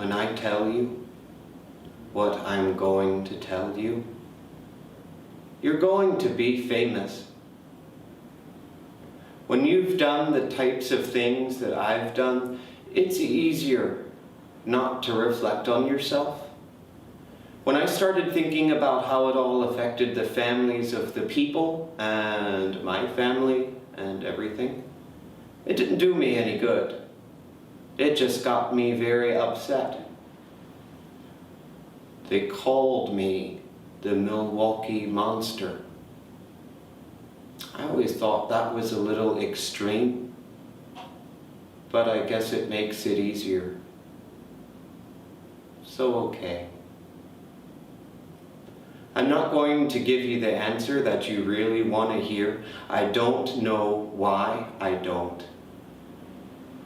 when I tell you what I'm going to tell you? You're going to be famous. When you've done the types of things that I've done, it's easier not to reflect on yourself. When I started thinking about how it all affected the families of the people and my family and everything, it didn't do me any good. It just got me very upset. They called me the Milwaukee Monster. I always thought that was a little extreme, but I guess it makes it easier. So okay. I'm not going to give you the answer that you really want to hear. I don't know why I don't.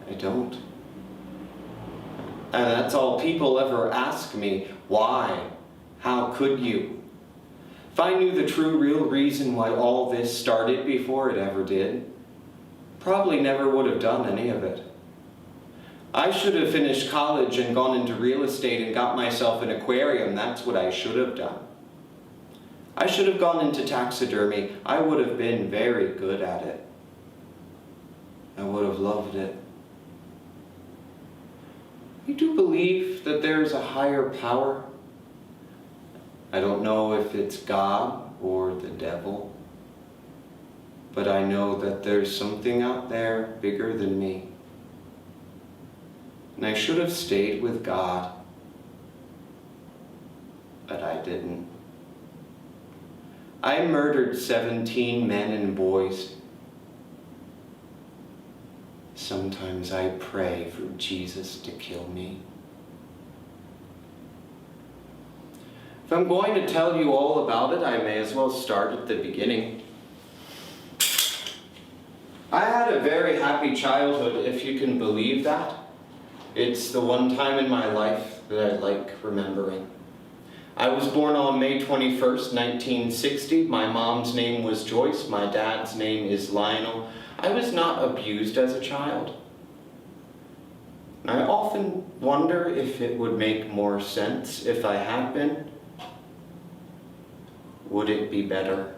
I don't. And that's all people ever ask me. Why? How could you? If I knew the true, real reason why all this started before it ever did, probably never would have done any of it. I should have finished college and gone into real estate and got myself an aquarium. That's what I should have done. I should have gone into taxidermy. I would have been very good at it. I would have loved it. You do believe that there's a higher power? I don't know if it's God or the devil, but I know that there's something out there bigger than me. And I should have stayed with God, but I didn't. I murdered 17 men and boys. Sometimes I pray for Jesus to kill me. If I'm going to tell you all about it, I may as well start at the beginning. I had a very happy childhood, if you can believe that. It's the one time in my life that I like remembering. I was born on May 21st, 1960. My mom's name was Joyce. My dad's name is Lionel. I was not abused as a child. I often wonder if it would make more sense if I had been. Would it be better?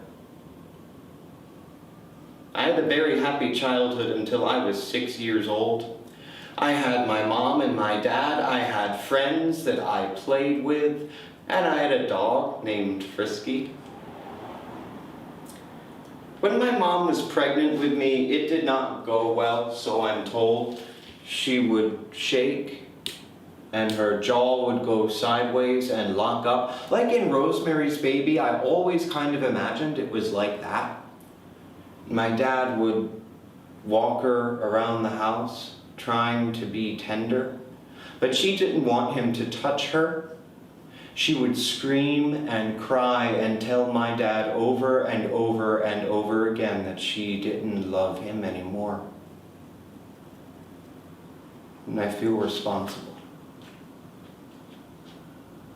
I had a very happy childhood until I was 6 years old. I had my mom and my dad. I had friends that I played with. And I had a dog named Frisky. When my mom was pregnant with me, it did not go well, so I'm told. She would shake, and her jaw would go sideways and lock up. Like in Rosemary's Baby, I always kind of imagined it was like that. My dad would walk her around the house, trying to be tender, but she didn't want him to touch her. She would scream and cry and tell my dad over and over and over again that she didn't love him anymore. And I feel responsible.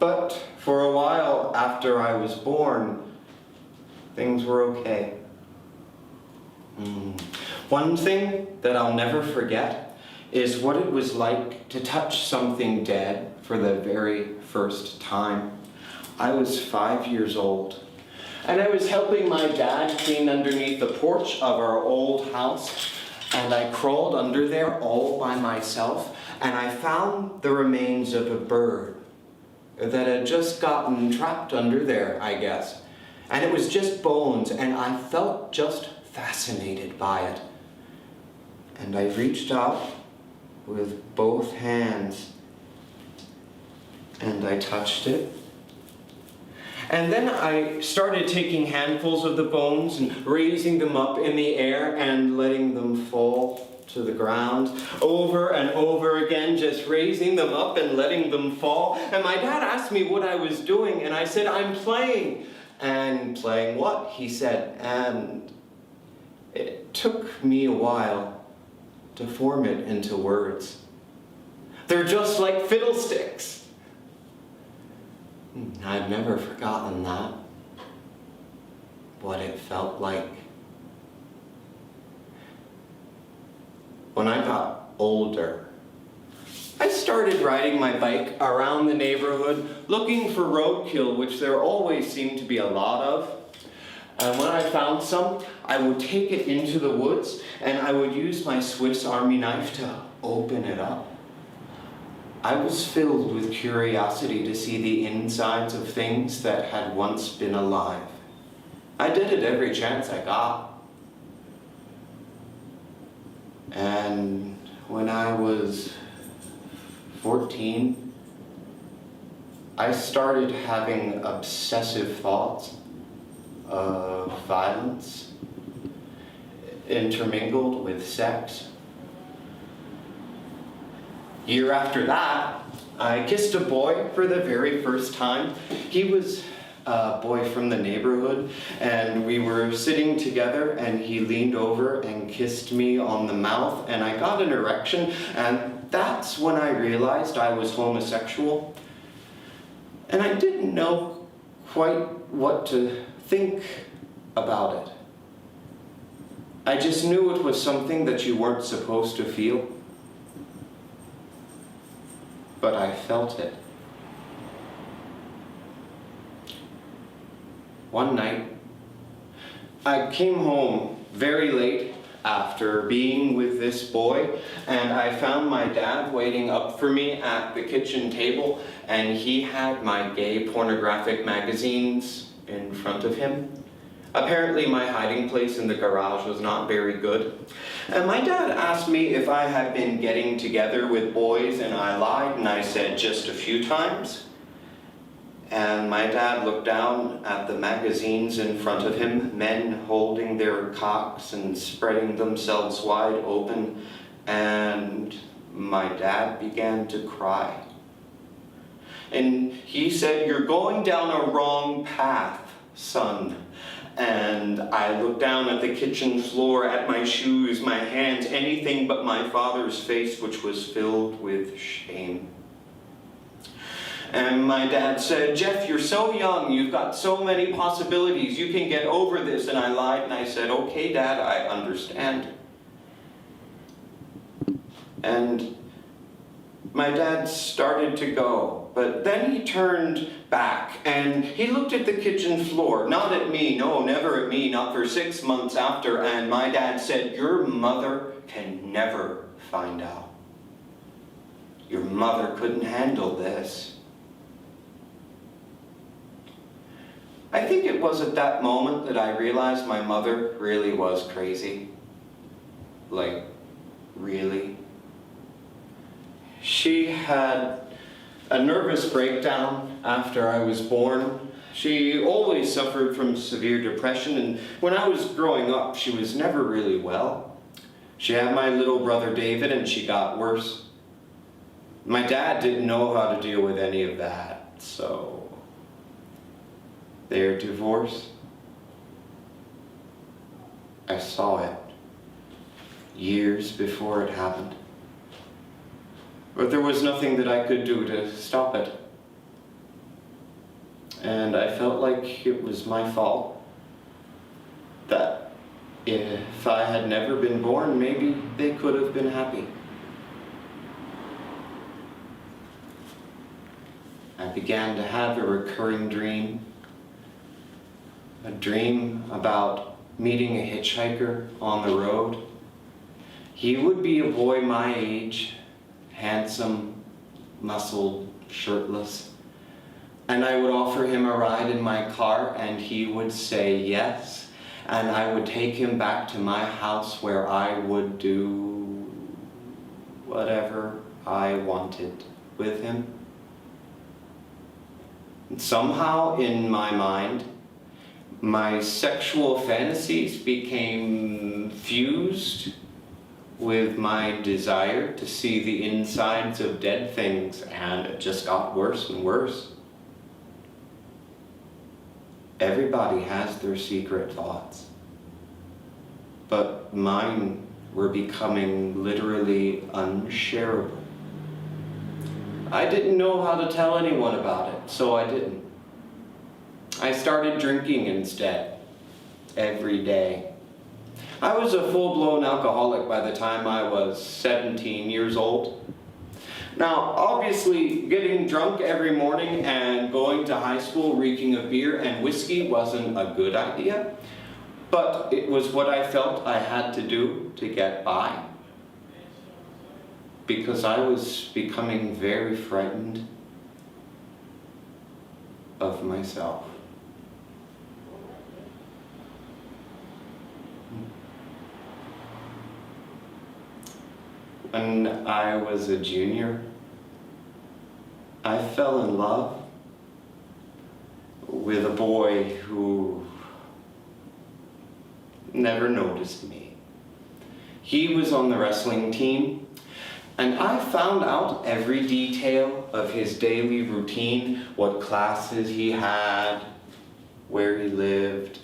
But for a while after I was born, things were okay. One thing that I'll never forget is what it was like to touch something dead for the very first time. I was 5 years old, and I was helping my dad clean underneath the porch of our old house, and I crawled under there all by myself, and I found the remains of a bird that had just gotten trapped under there, I guess. And it was just bones, and I felt just fascinated by it. And I reached out with both hands, and I touched it. And then I started taking handfuls of the bones and raising them up in the air and letting them fall to the ground over and over again, just raising them up and letting them fall. And my dad asked me what I was doing, and I said, I'm playing. And playing what? He said, and it took me a while to form it into words. They're just like fiddlesticks. I've never forgotten that, what it felt like. When I got older, I started started riding my bike around the neighborhood looking for roadkill, which there always seemed to be a lot of. And when I found some, I would take it into the woods and I would use my Swiss Army knife to open it up. I was filled with curiosity to see the insides of things that had once been alive. I did it every chance I got. And when I was 14, I started having obsessive thoughts of violence intermingled with sex. Year after that, I kissed a boy for the very first time. He was a boy from the neighborhood, and we were sitting together, and he leaned over and kissed me on the mouth, and I got an erection, and that's when I realized I was homosexual. And I didn't know quite what to think about it. I just knew it was something that you weren't supposed to feel. But I felt it. One night, I came home very late after being with this boy, and I found my dad waiting up for me at the kitchen table, and he had my gay pornographic magazines in front of him. Apparently my hiding place in the garage was not very good. And my dad asked me if I had been getting together with boys, and I lied and I said just a few times. And my dad looked down at the magazines in front of him, men holding their cocks and spreading themselves wide open, and my dad began to cry. And he said, "You're going down a wrong path, son." And I looked down at the kitchen floor, at my shoes, my hands, anything but my father's face, which was filled with shame. And my dad said, "Jeff, you're so young, you've got so many possibilities, you can get over this." And I lied and I said, "Okay, Dad, I understand." And my dad started to go, but then he turned back and he looked at the kitchen floor, not at me, no, never at me, not for 6 months after, and my dad said, "Your mother can never find out. Your mother couldn't handle this." I think it was at that moment that I realized my mother really was crazy. Like, really. She had a nervous breakdown after I was born. She always suffered from severe depression, and when I was growing up, she was never really well. She had my little brother David, and she got worse. My dad didn't know how to deal with any of that, so their divorce, I saw it years before it happened. But there was nothing that I could do to stop it. And I felt like it was my fault. That if I had never been born, maybe they could have been happy. I began to have a recurring dream. A dream about meeting a hitchhiker on the road. He would be a boy my age, handsome, muscled, shirtless. And I would offer him a ride in my car, and he would say yes. And I would take him back to my house where I would do whatever I wanted with him. And somehow in my mind, my sexual fantasies became fused with my desire to see the insides of dead things, and it just got worse and worse. Everybody has their secret thoughts, but mine were becoming literally unshareable. I didn't know how to tell anyone about it, so I didn't. I started drinking instead, every day. I was a full-blown alcoholic by the time I was 17 years old. Now, obviously, getting drunk every morning and going to high school reeking of beer and whiskey wasn't a good idea, but it was what I felt I had to do to get by, because I was becoming very frightened of myself. When I was a junior, I fell in love with a boy who never noticed me. He was on the wrestling team, and I found out every detail of his daily routine, what classes he had, where he lived.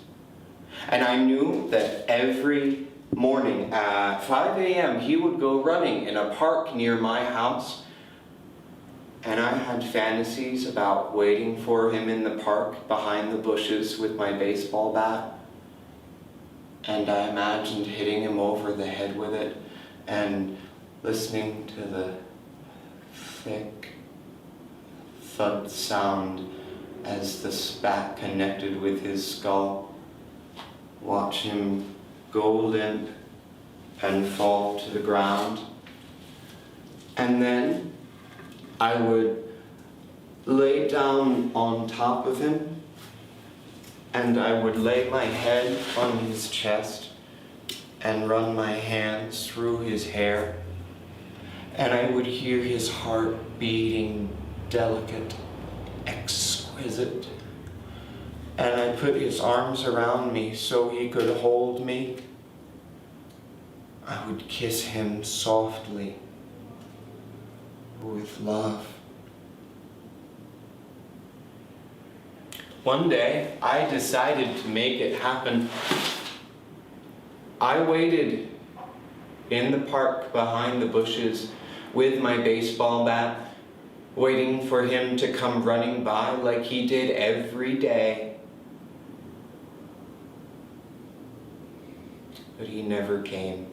And I knew that every morning at 5 a.m. he would go running in a park near my house. And I had fantasies about waiting for him in the park behind the bushes with my baseball bat. And I imagined hitting him over the head with it and listening to the thick thud sound as the spat connected with his skull. Watch him go limp and fall to the ground. And then I would lay down on top of him, and I would lay my head on his chest and run my hands through his hair, and I would hear his heart beating delicate, exquisite. And I put his arms around me so he could hold me. I would kiss him softly with love. One day, I decided to make it happen. I waited in the park behind the bushes with my baseball bat, waiting for him to come running by like he did every day. But he never came.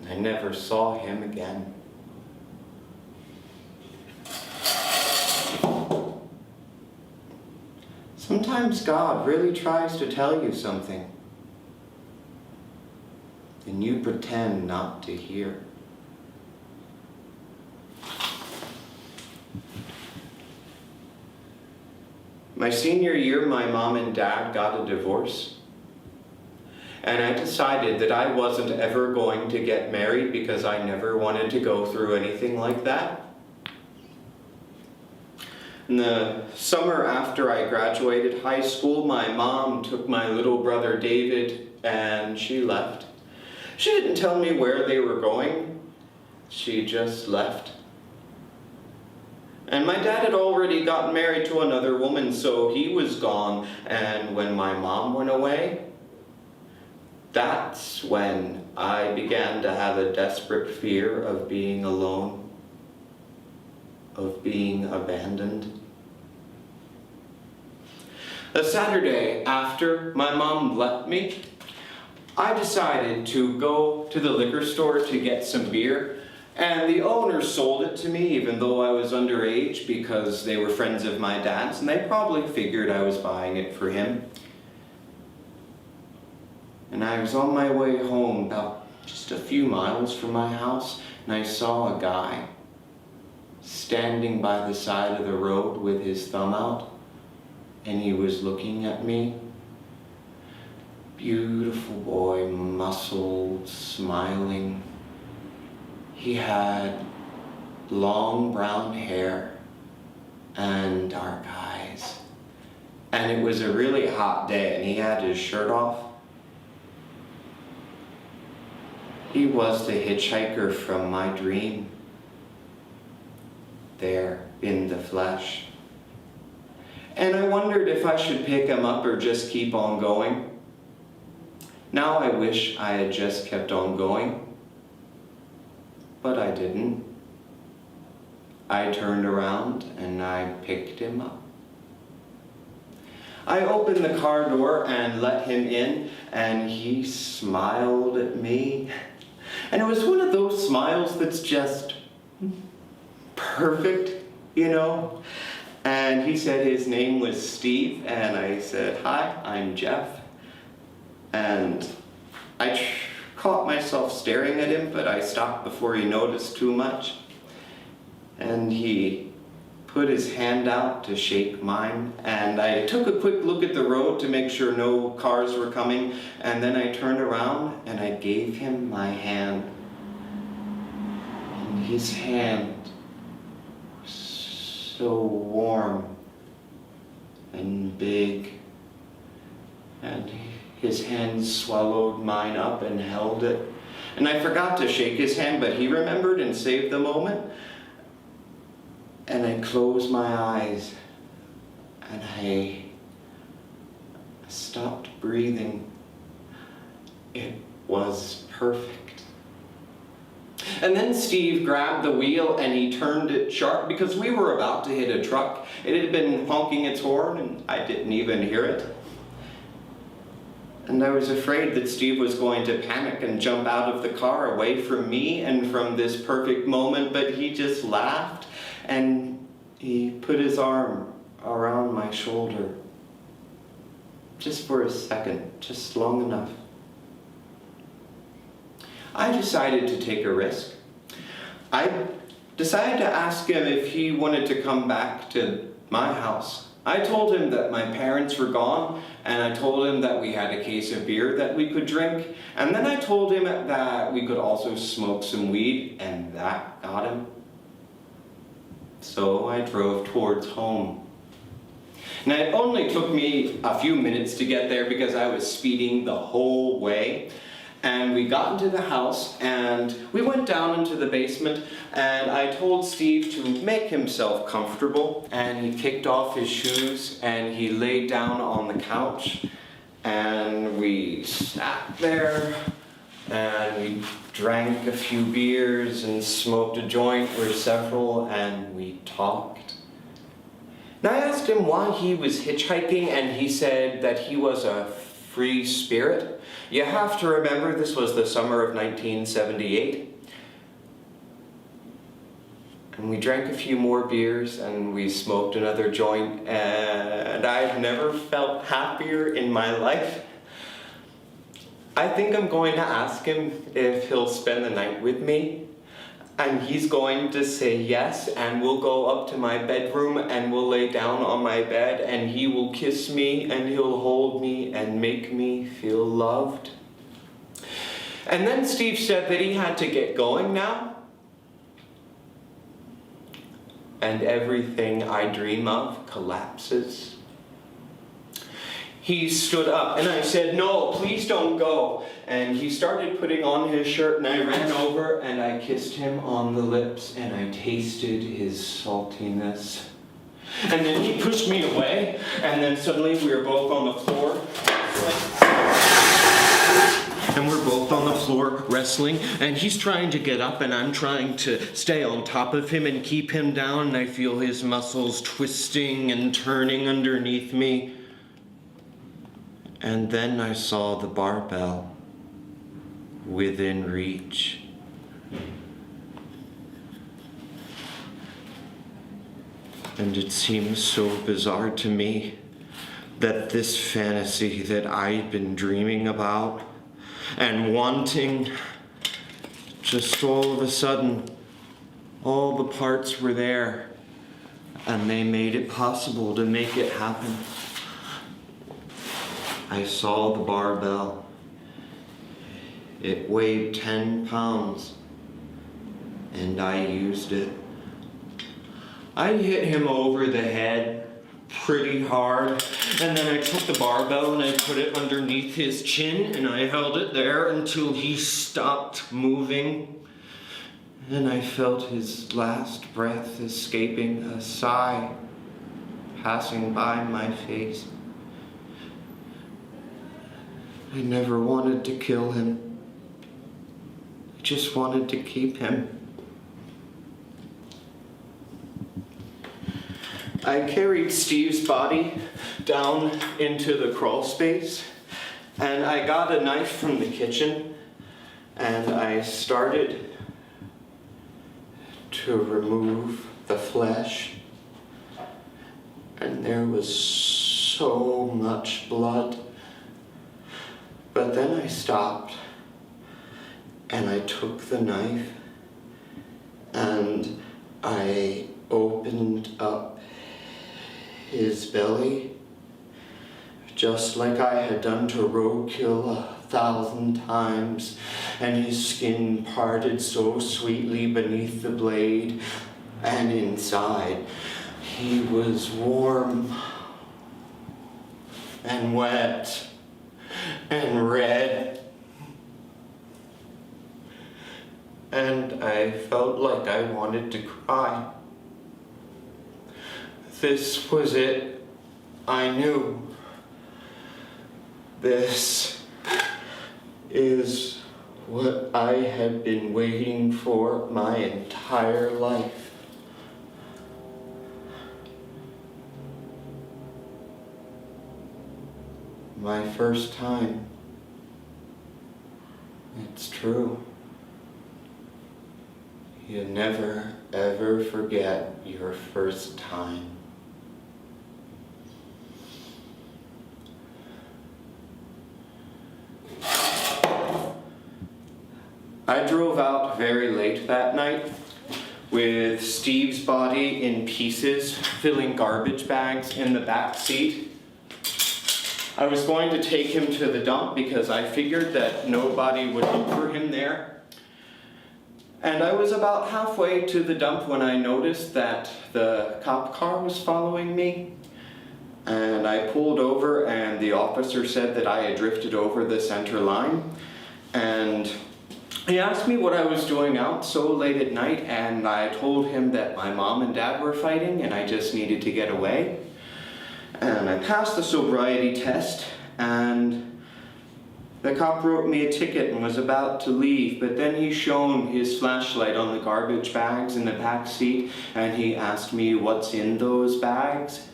I never saw him again. Sometimes God really tries to tell you something, and you pretend not to hear. My senior year, my mom and dad got a divorce. And I decided that I wasn't ever going to get married because I never wanted to go through anything like that. In the summer after I graduated high school, my mom took my little brother David and she left. She didn't tell me where they were going. She just left. And my dad had already gotten married to another woman, so he was gone. And when my mom went away, that's when I began to have a desperate fear of being alone, of being abandoned. A Saturday after my mom left me, I decided to go to the liquor store to get some beer, and the owner sold it to me even though I was underage because they were friends of my dad's, and they probably figured I was buying it for him. And I was on my way home, about just a few miles from my house, and I saw a guy standing by the side of the road with his thumb out, and he was looking at me. Beautiful boy, muscled, smiling. He had long brown hair and dark eyes. And it was a really hot day, and he had his shirt off. He was the hitchhiker from my dream, there in the flesh. And I wondered if I should pick him up or just keep on going. Now I wish I had just kept on going, but I didn't. I turned around and I picked him up. I opened the car door and let him in, and he smiled at me. And it was one of those smiles that's just perfect, you know? And he said his name was Steve, and I said, "Hi, I'm Jeff." And I caught myself staring at him, but I stopped before he noticed too much. And he put his hand out to shake mine, and I took a quick look at the road to make sure no cars were coming, and then I turned around and I gave him my hand. And his hand was so warm and big, and his hand swallowed mine up and held it. And I forgot to shake his hand, but he remembered and saved the moment. And I closed my eyes, and I stopped breathing. It was perfect. And then Steve grabbed the wheel and he turned it sharp because we were about to hit a truck. It had been honking its horn and I didn't even hear it. And I was afraid that Steve was going to panic and jump out of the car away from me and from this perfect moment, but he just laughed and he put his arm around my shoulder. Just for a second, just long enough. I decided to take a risk. I decided to ask him if he wanted to come back to my house. I told him that my parents were gone, and I told him that we had a case of beer that we could drink, and then I told him that we could also smoke some weed, and that got him. So I drove towards home. Now it only took me a few minutes to get there because I was speeding the whole way. And we got into the house and we went down into the basement and I told Steve to make himself comfortable, and he kicked off his shoes and he laid down on the couch and we sat there and we drank a few beers and smoked a joint or several and we talked. Now I asked him why he was hitchhiking and he said that he was a free spirit. You have to remember this was the summer of 1978. And we drank a few more beers and we smoked another joint, and I've never felt happier in my life. I think I'm going to ask him if he'll spend the night with me, and he's going to say yes, and we'll go up to my bedroom and we'll lay down on my bed and he will kiss me and he'll hold me and make me feel loved. And then Steve said that he had to get going now. And everything I dream of collapses. He stood up and I said, "No, please don't go." And he started putting on his shirt and I ran over and I kissed him on the lips and I tasted his saltiness. And then he pushed me away and then suddenly we were both on the floor. And we're both on the floor wrestling, and he's trying to get up and I'm trying to stay on top of him and keep him down, and I feel his muscles twisting and turning underneath me. And then I saw the barbell within reach. And it seemed so bizarre to me that this fantasy that I'd been dreaming about and wanting, just all of a sudden, all the parts were there, and they made it possible to make it happen. I saw the barbell. It weighed 10 pounds, and I used it. I hit him over the head pretty hard, and then I took the barbell and I put it underneath his chin and I held it there until he stopped moving, and I felt his last breath escaping, a sigh passing by my face. I never wanted to kill him. I just wanted to keep him. I carried Steve's body down into the crawl space, and I got a knife from the kitchen, and I started to remove the flesh, and there was so much blood. But then I stopped, and I took the knife, and I opened up his belly, just like I had done to roadkill 1,000 times, and his skin parted so sweetly beneath the blade, and inside he was warm and wet and red, and I felt like I wanted to cry. This was it. I knew. This is what I had been waiting for my entire life. My first time. It's true. You never, ever forget your first time. I drove out very late that night with Steve's body in pieces, filling garbage bags in the back seat. I was going to take him to the dump because I figured that nobody would look for him there. And I was about halfway to the dump when I noticed that the cop car was following me. And I pulled over, and the officer said that I had drifted over the center line. And he asked me what I was doing out so late at night, and I told him that my mom and dad were fighting and I just needed to get away. And I passed the sobriety test, and the cop wrote me a ticket and was about to leave, but then he shone his flashlight on the garbage bags in the back seat, and he asked me what's in those bags.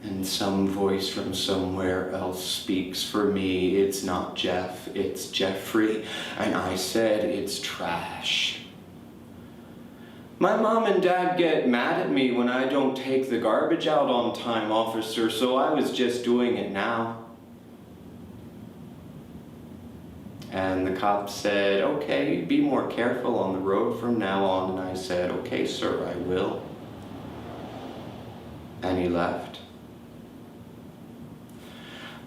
And some voice from somewhere else speaks for me. It's not Jeff, it's Jeffrey. And I said, it's trash. My mom and dad get mad at me when I don't take the garbage out on time, officer, so I was just doing it now. And the cop said, okay, be more careful on the road from now on. And I said, okay, sir, I will. And he left.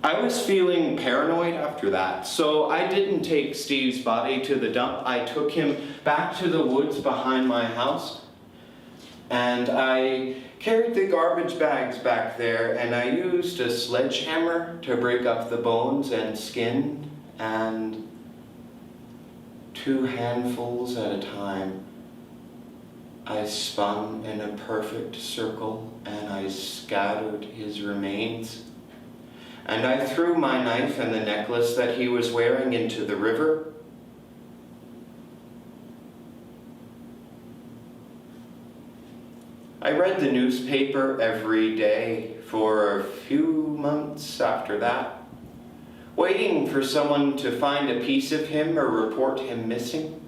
I was feeling paranoid after that, so I didn't take Steve's body to the dump. I took him back to the woods behind my house, and I carried the garbage bags back there, and I used a sledgehammer to break up the bones and skin, and 2 handfuls at a time, I spun in a perfect circle, and I scattered his remains. And I threw my knife and the necklace that he was wearing into the river. I read the newspaper every day for a few months after that, waiting for someone to find a piece of him or report him missing.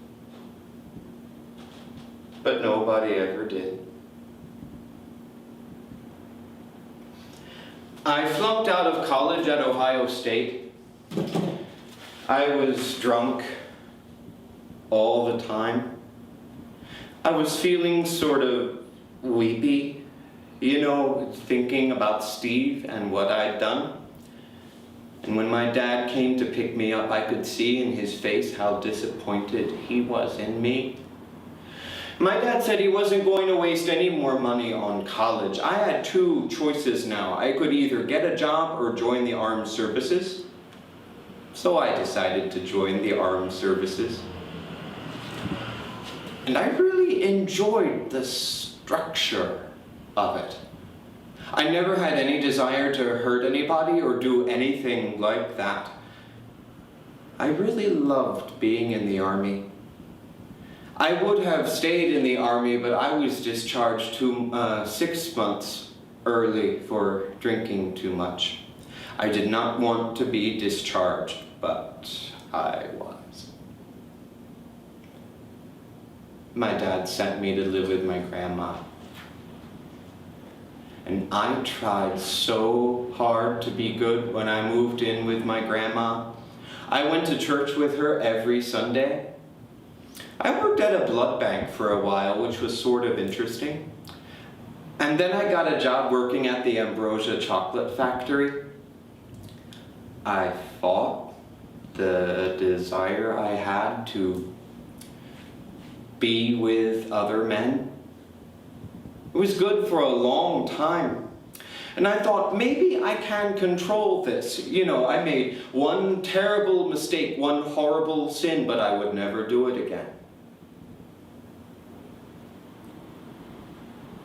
But nobody ever did. I flunked out of college at Ohio State. I was drunk all the time. I was feeling sort of weepy, thinking about Steve and what I'd done. And when my dad came to pick me up, I could see in his face how disappointed he was in me. My dad said he wasn't going to waste any more money on college. I had 2 choices now. I could either get a job or join the armed services. So I decided to join the armed services. And I really enjoyed the structure of it. I never had any desire to hurt anybody or do anything like that. I really loved being in the Army. I would have stayed in the Army, but I was discharged 6 months early for drinking too much. I did not want to be discharged, but I was. My dad sent me to live with my grandma. And I tried so hard to be good when I moved in with my grandma. I went to church with her every Sunday. I worked at a blood bank for a while, which was sort of interesting. And then I got a job working at the Ambrosia chocolate factory. I fought the desire I had to be with other men. It was good for a long time. And I thought, maybe I can control this. You know, I made one terrible mistake, one horrible sin, but I would never do it again.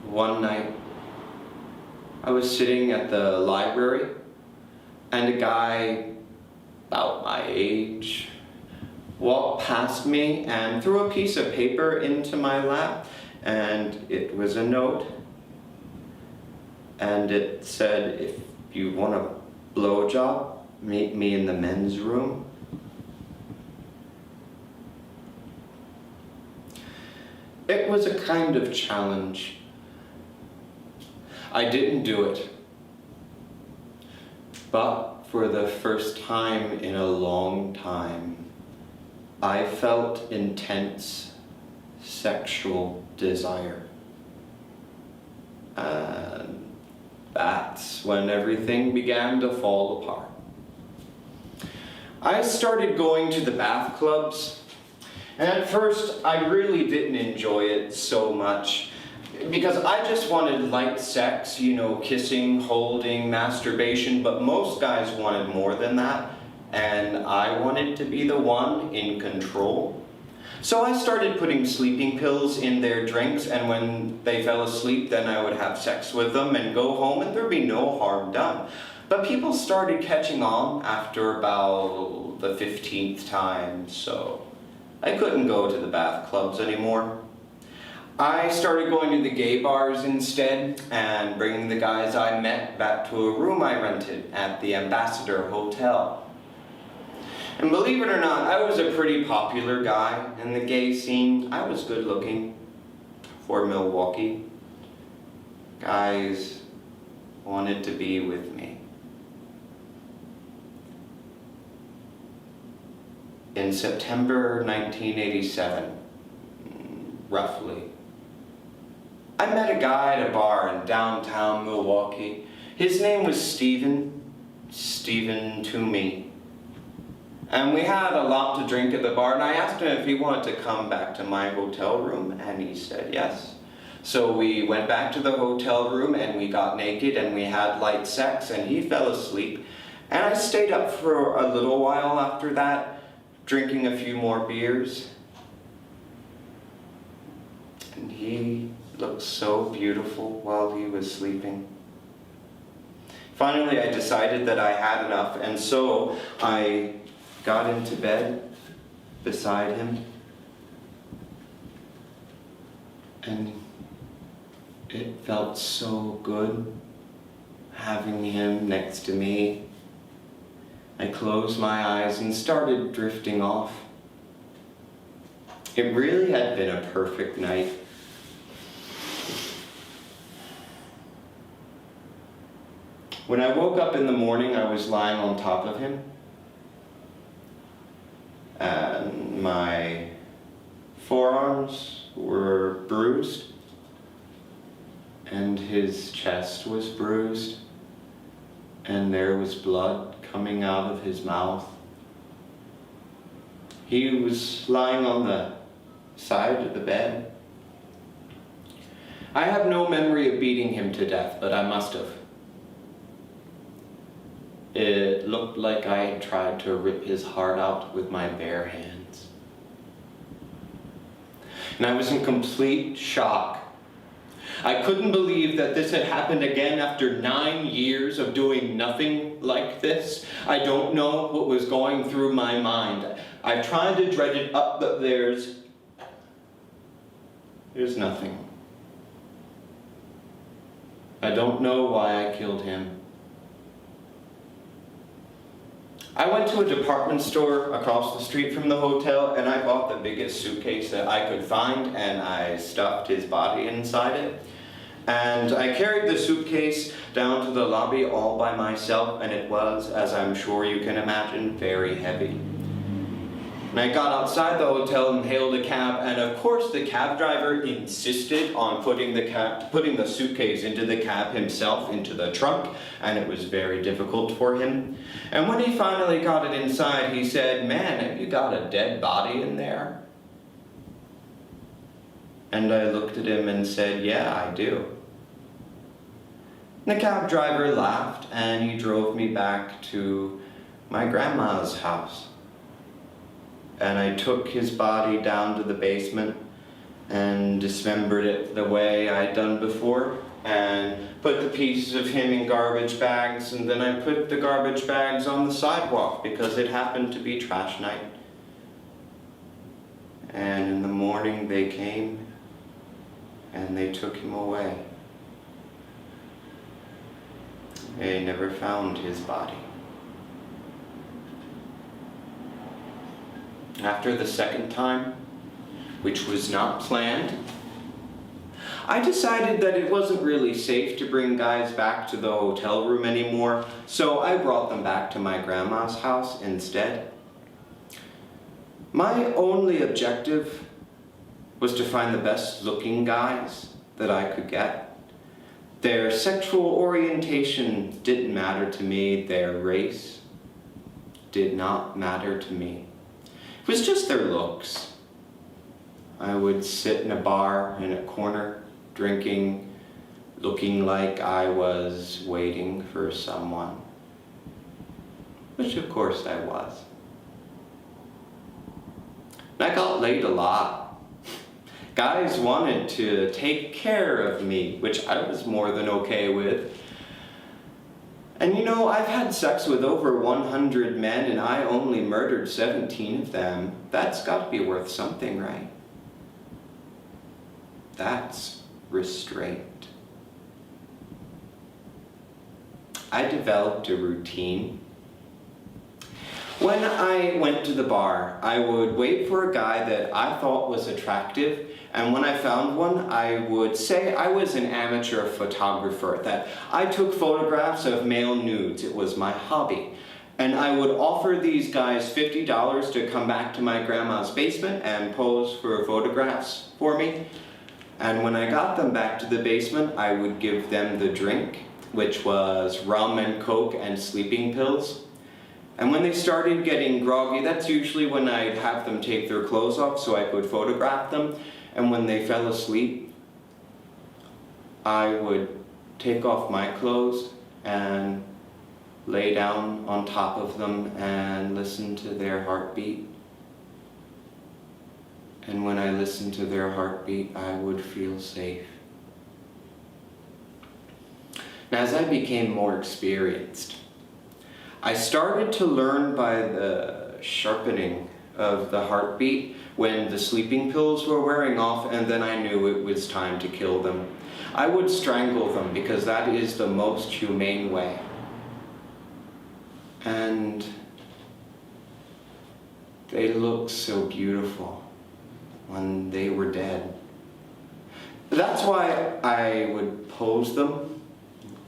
One night, I was sitting at the library, and a guy about my age walked past me and threw a piece of paper into my lap. And it was a note, and it said, if you want a blowjob, meet me in the men's room. It was a kind of challenge. I didn't do it, but for the first time in a long time, I felt intense sexual desire. And that's when everything began to fall apart. I started going to the bath clubs, and at first I really didn't enjoy it so much because I just wanted light sex, you know, kissing, holding, masturbation, but most guys wanted more than that, and I wanted to be the one in control. So I started putting sleeping pills in their drinks, and when they fell asleep, then I would have sex with them and go home, and there'd be no harm done. But people started catching on after about the 15th time, so I couldn't go to the bath clubs anymore. I started going to the gay bars instead, and bringing the guys I met back to a room I rented at the Ambassador Hotel. And believe it or not, I was a pretty popular guy in the gay scene. I was good looking for Milwaukee. Guys wanted to be with me. In September 1987, roughly, I met a guy at a bar in downtown Milwaukee. His name was Stephen Toomey. And we had a lot to drink at the bar, and I asked him if he wanted to come back to my hotel room, and he said yes. So we went back to the hotel room, and we got naked, and we had light sex, and he fell asleep. And I stayed up for a little while after that, drinking a few more beers. And he looked so beautiful while he was sleeping. Finally, I decided that I had enough, and so I got into bed beside him, and it felt so good having him next to me. I closed my eyes and started drifting off. It really had been a perfect night. When I woke up in the morning, I was lying on top of him, and my forearms were bruised, and his chest was bruised, and there was blood coming out of his mouth. He was lying on the side of the bed. I have no memory of beating him to death, but I must have. It looked like I had tried to rip his heart out with my bare hands. And I was in complete shock. I couldn't believe that this had happened again after 9 years of doing nothing like this. I don't know what was going through my mind. I've tried to dredge it up, but there's nothing. I don't know why I killed him. I went to a department store across the street from the hotel and I bought the biggest suitcase that I could find and I stuffed his body inside it. And I carried the suitcase down to the lobby all by myself, and it was, as I'm sure you can imagine, very heavy. And I got outside the hotel and hailed a cab, and of course the cab driver insisted on putting the suitcase into the cab himself, into the trunk, and it was very difficult for him. And when he finally got it inside, he said, "Man, have you got a dead body in there?" And I looked at him and said, "Yeah, I do." And the cab driver laughed and he drove me back to my grandma's house. And I took his body down to the basement and dismembered it the way I'd done before and put the pieces of him in garbage bags, and then I put the garbage bags on the sidewalk because it happened to be trash night. And in the morning they came and they took him away. They never found his body. After the second time, which was not planned, I decided that it wasn't really safe to bring guys back to the hotel room anymore, so I brought them back to my grandma's house instead. My only objective was to find the best looking guys that I could get. Their sexual orientation didn't matter to me. Their race did not matter to me. It was just their looks. I would sit in a bar in a corner, drinking, looking like I was waiting for someone. Which of course I was. And I got laid a lot. Guys wanted to take care of me, which I was more than okay with. And you know, I've had sex with over 100 men and I only murdered 17 of them. That's got to be worth something, right? That's restraint. I developed a routine. When I went to the bar, I would wait for a guy that I thought was attractive, and when I found one, I would say I was an amateur photographer, that I took photographs of male nudes. It was my hobby. And I would offer these guys $50 to come back to my grandma's basement and pose for photographs for me. And when I got them back to the basement, I would give them the drink, which was rum and coke and sleeping pills. And when they started getting groggy, that's usually when I'd have them take their clothes off so I could photograph them. And when they fell asleep, I would take off my clothes and lay down on top of them and listen to their heartbeat. And when I listened to their heartbeat, I would feel safe. Now, as I became more experienced, I started to learn by the sharpening of the heartbeat when the sleeping pills were wearing off, and then I knew it was time to kill them. I would strangle them because that is the most humane way. And they looked so beautiful when they were dead. That's why I would pose them,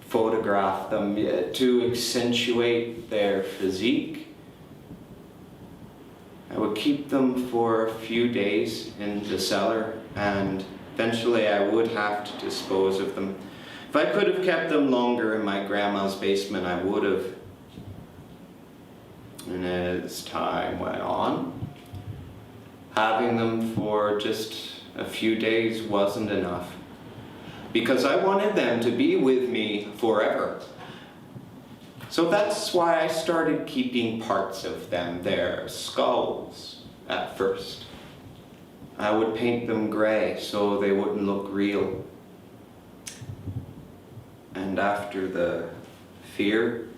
photograph them to accentuate their physique. I would keep them for a few days in the cellar, and eventually I would have to dispose of them. If I could have kept them longer in my grandma's basement, I would have. And as time went on, having them for just a few days wasn't enough, because I wanted them to be with me forever. So that's why I started keeping parts of them, their skulls, at first. I would paint them gray so they wouldn't look real. And after the fear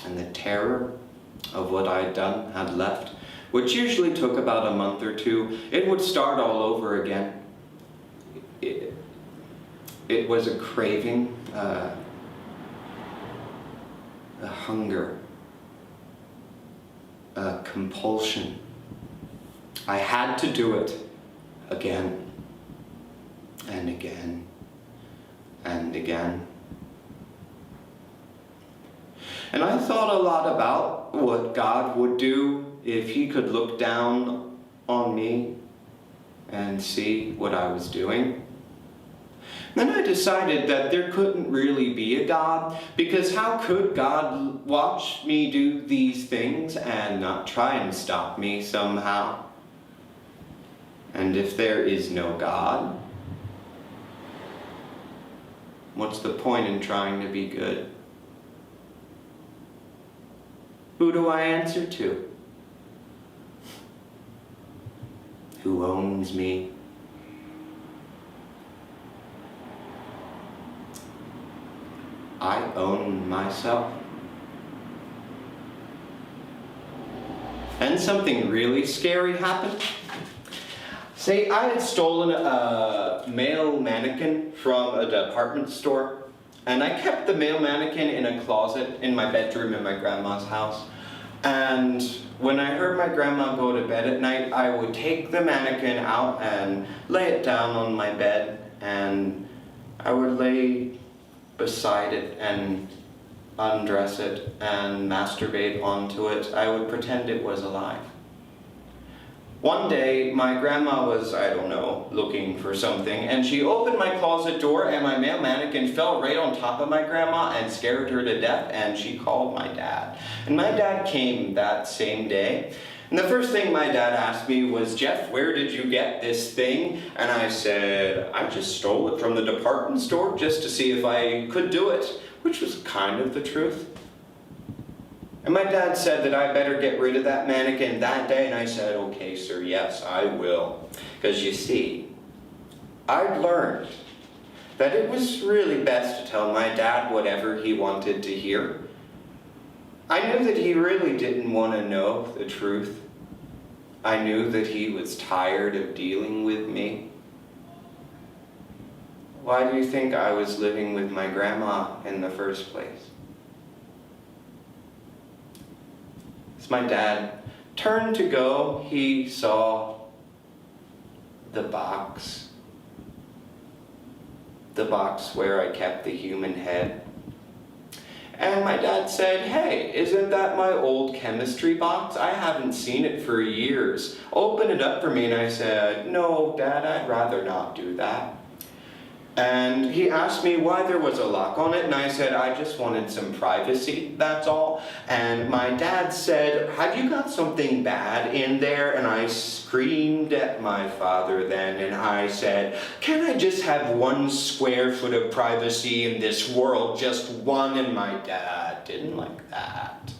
and the terror of what I'd done had left, which usually took about a month or two, it would start all over again. It was a craving, a hunger a compulsion. I had to do it again and again and again. And I thought a lot about what God would do if he could look down on me and see what I was doing. Then I decided that there couldn't really be a God, because how could God watch me do these things and not try and stop me somehow? And if there is no God, what's the point in trying to be good? Who do I answer to? Who owns me? I own myself. And something really scary happened. Say, I had stolen a male mannequin from a department store, and I kept the male mannequin in a closet in my bedroom in my grandma's house. And when I heard my grandma go to bed at night, I would take the mannequin out and lay it down on my bed, and I would lay beside it and undress it and masturbate onto it. I would pretend it was alive. One day, my grandma was, I don't know, looking for something, and she opened my closet door, and my male mannequin fell right on top of my grandma and scared her to death, and she called my dad. And my dad came that same day, and the first thing my dad asked me was, "Jeff, where did you get this thing?" And I said, "I just stole it from the department store just to see if I could do it," which was kind of the truth. And my dad said that I better get rid of that mannequin that day, and I said, "Okay, sir, yes, I will." Because you see, I'd learned that it was really best to tell my dad whatever he wanted to hear. I knew that he really didn't want to know the truth. I knew that he was tired of dealing with me. Why do you think I was living with my grandma in the first place? As my dad turned to go, he saw the box where I kept the human head. And my dad said, "Hey, isn't that my old chemistry box? I haven't seen it for years. Open it up for me." And I said, "No, Dad, I'd rather not do that." And he asked me why there was a lock on it, and I said, "I just wanted some privacy, that's all." And my dad said, "Have you got something bad in there?" And I screamed at my father then, and I said, "Can I just have 1 square foot of privacy in this world, just one?" And my dad didn't like that.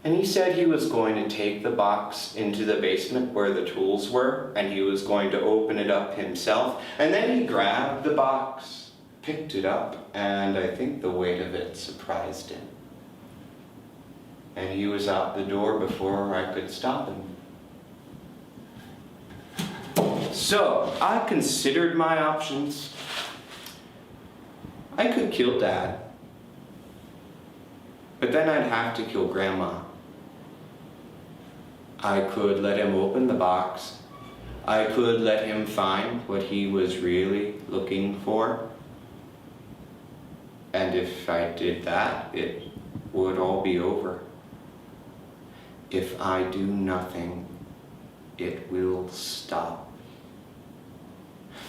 And he said he was going to take the box into the basement where the tools were, and he was going to open it up himself. And then he grabbed the box, picked it up, and I think the weight of it surprised him. And he was out the door before I could stop him. So, I considered my options. I could kill Dad, but then I'd have to kill Grandma. I could let him open the box. I could let him find what he was really looking for. And if I did that, it would all be over. If I do nothing, it will stop.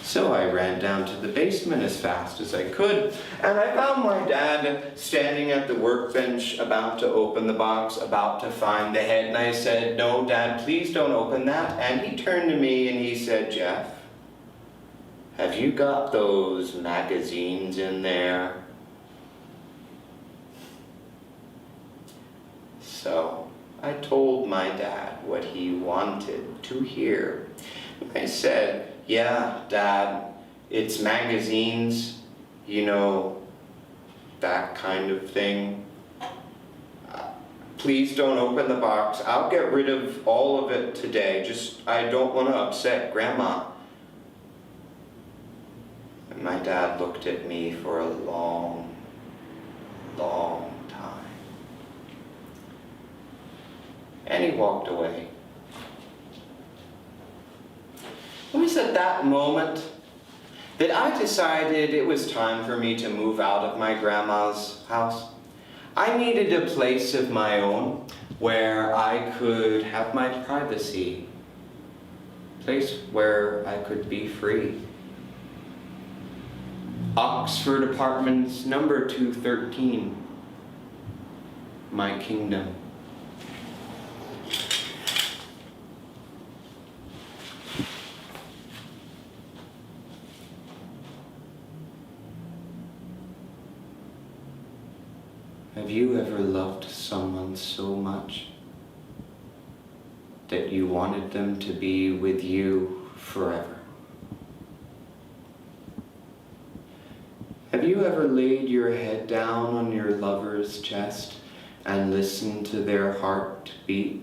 So I ran down to the basement as fast as I could, and I found my dad standing at the workbench about to open the box, about to find the head, and I said, "No, Dad, please don't open that." And he turned to me and he said, "Jeff, have you got those magazines in there?" So I told my dad what he wanted to hear. I said, "Yeah, Dad, it's magazines, you know, that kind of thing. Please don't open the box. I'll get rid of all of it today. Just, I don't want to upset Grandma." And my dad looked at me for a long, long time. and he walked away. It was at that moment that I decided it was time for me to move out of my grandma's house. I needed a place of my own where I could have my privacy, a place where I could be free. Oxford Apartments, number 213, my kingdom. Have you ever loved someone so much that you wanted them to be with you forever? Have you ever laid your head down on your lover's chest and listened to their heart beat?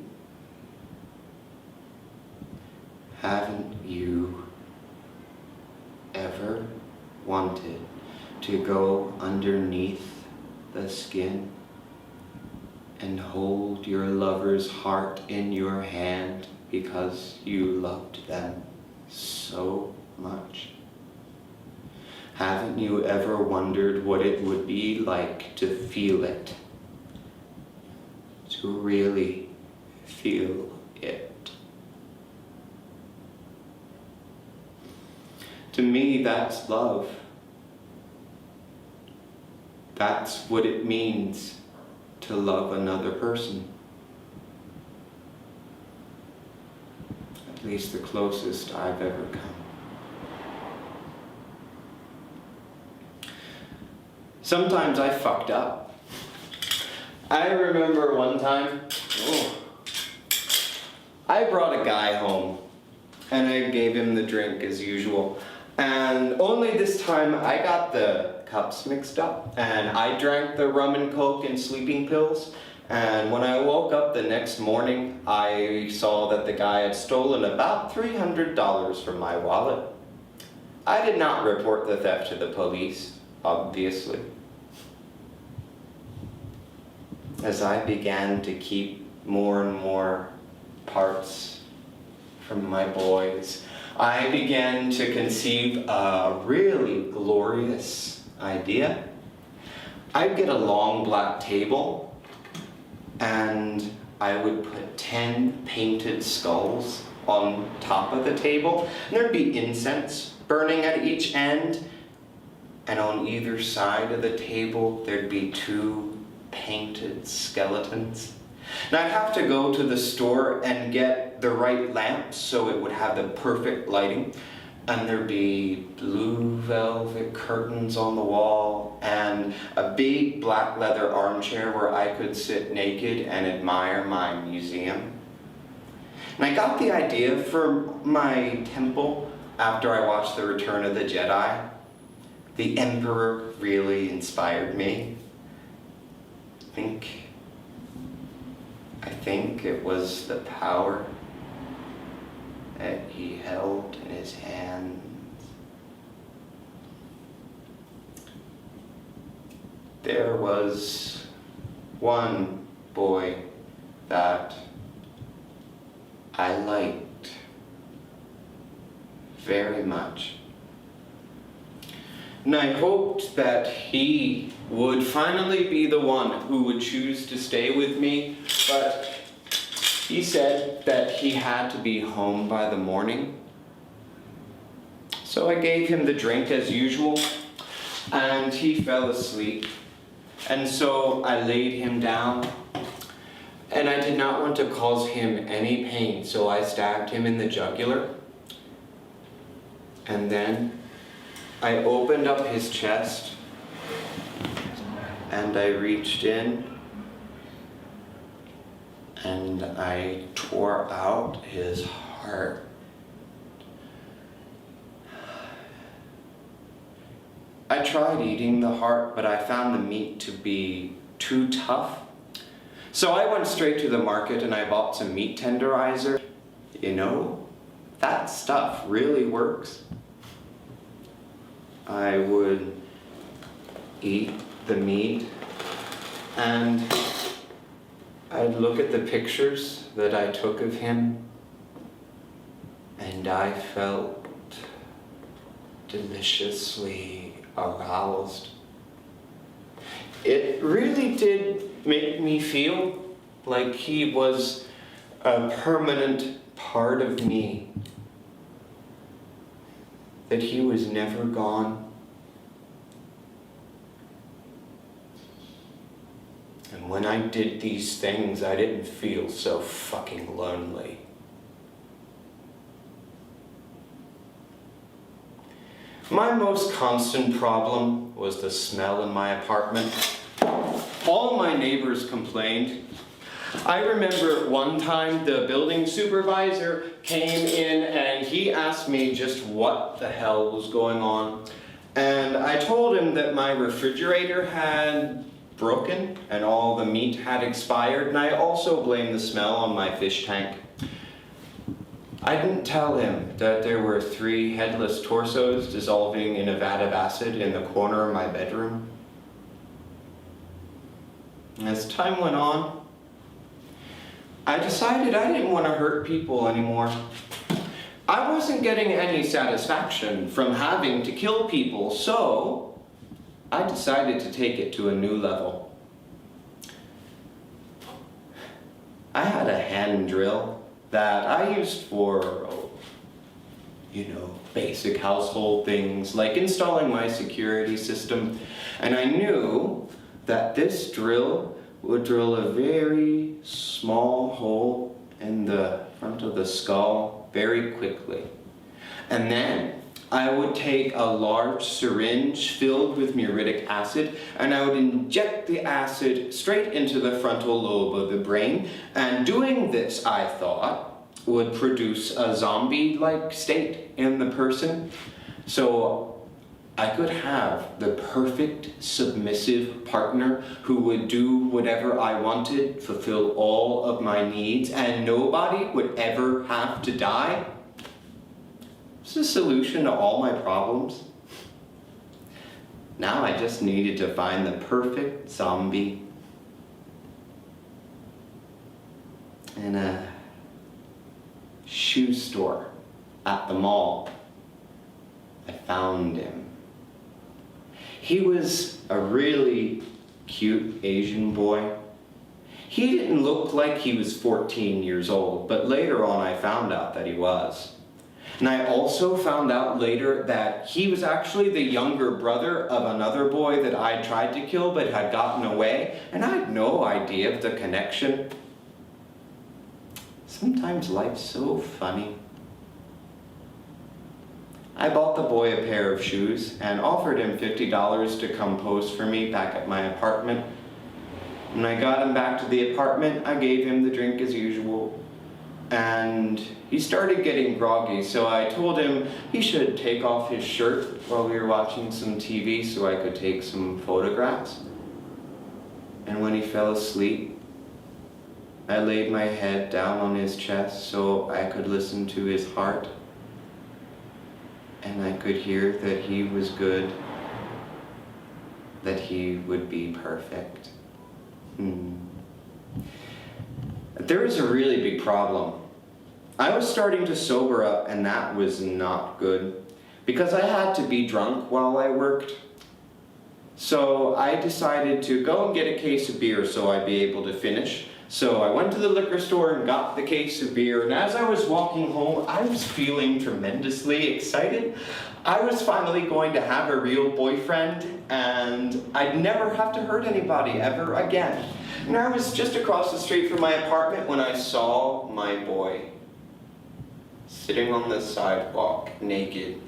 Haven't you ever wanted to go underneath the skin and hold your lover's heart in your hand because you loved them so much? Haven't you ever wondered what it would be like to feel it? To really feel it? To me, that's love. That's what it means to love another person. At least the closest I've ever come. Sometimes I fucked up. I remember one time, I brought a guy home and I gave him the drink as usual. And only this time I got the cups mixed up and I drank the rum and coke and sleeping pills. And when I woke up the next morning, I saw that the guy had stolen about $300 from my wallet. I did not report the theft to the police, obviously. As I began to keep more and more parts from my boys, I began to conceive a really glorious idea. I'd get a long black table and I would put 10 painted skulls on top of the table. And there'd be incense burning at each end, and on either side of the table there'd be 2 painted skeletons. And I'd have to go to the store and get the right lamp so it would have the perfect lighting. And there'd be blue velvet curtains on the wall and a big black leather armchair where I could sit naked and admire my museum. And I got the idea for my temple after I watched The Return of the Jedi. The Emperor really inspired me. I think it was the power that he held in his hands. There was one boy that I liked very much. And I hoped that he would finally be the one who would choose to stay with me, but he said that he had to be home by the morning. So I gave him the drink as usual, and he fell asleep. And so I laid him down, and I did not want to cause him any pain, so I stabbed him in the jugular. And then I opened up his chest and I reached in and I tore out his heart. I tried eating the heart, but I found the meat to be too tough. So I went straight to the market and I bought some meat tenderizer. You know, that stuff really works. I would eat the meat and I'd look at the pictures that I took of him, and I felt deliciously aroused. It really did make me feel like he was a permanent part of me, that he was never gone. And when I did these things, I didn't feel so fucking lonely. My most constant problem was the smell in my apartment. All my neighbors complained. I remember one time the building supervisor came in and he asked me just what the hell was going on. And I told him that my refrigerator had broken and all the meat had expired, and I also blamed the smell on my fish tank. I didn't tell him that there were 3 headless torsos dissolving in a vat of acid in the corner of my bedroom. As time went on, I decided I didn't want to hurt people anymore. I wasn't getting any satisfaction from having to kill people, so I decided to take it to a new level. I had a hand drill that I used for, basic household things like installing my security system. And I knew that this drill would drill a very small hole in the front of the skull very quickly. And then I would take a large syringe filled with muriatic acid, and I would inject the acid straight into the frontal lobe of the brain. And doing this, I thought, would produce a zombie-like state in the person. So I could have the perfect submissive partner who would do whatever I wanted, fulfill all of my needs, and nobody would ever have to die. It's the solution to all my problems. Now I just needed to find the perfect zombie. In a shoe store at the mall, I found him. He was a really cute Asian boy. He didn't look like he was 14 years old, but later on I found out that he was. And I also found out later that he was actually the younger brother of another boy that I tried to kill but had gotten away, and I had no idea of the connection. Sometimes life's so funny. I bought the boy a pair of shoes and offered him $50 to come pose for me back at my apartment. When I got him back to the apartment, I gave him the drink as usual. And he started getting groggy, so I told him he should take off his shirt while we were watching some TV so I could take some photographs. And when he fell asleep, I laid my head down on his chest so I could listen to his heart. And I could hear that he was good, that he would be perfect. There was a really big problem. I was starting to sober up, and that was not good, because I had to be drunk while I worked. So I decided to go and get a case of beer so I'd be able to finish. So I went to the liquor store and got the case of beer, and as I was walking home, I was feeling tremendously excited. I was finally going to have a real boyfriend, and I'd never have to hurt anybody ever again. And I was just across the street from my apartment when I saw my boy sitting on the sidewalk naked.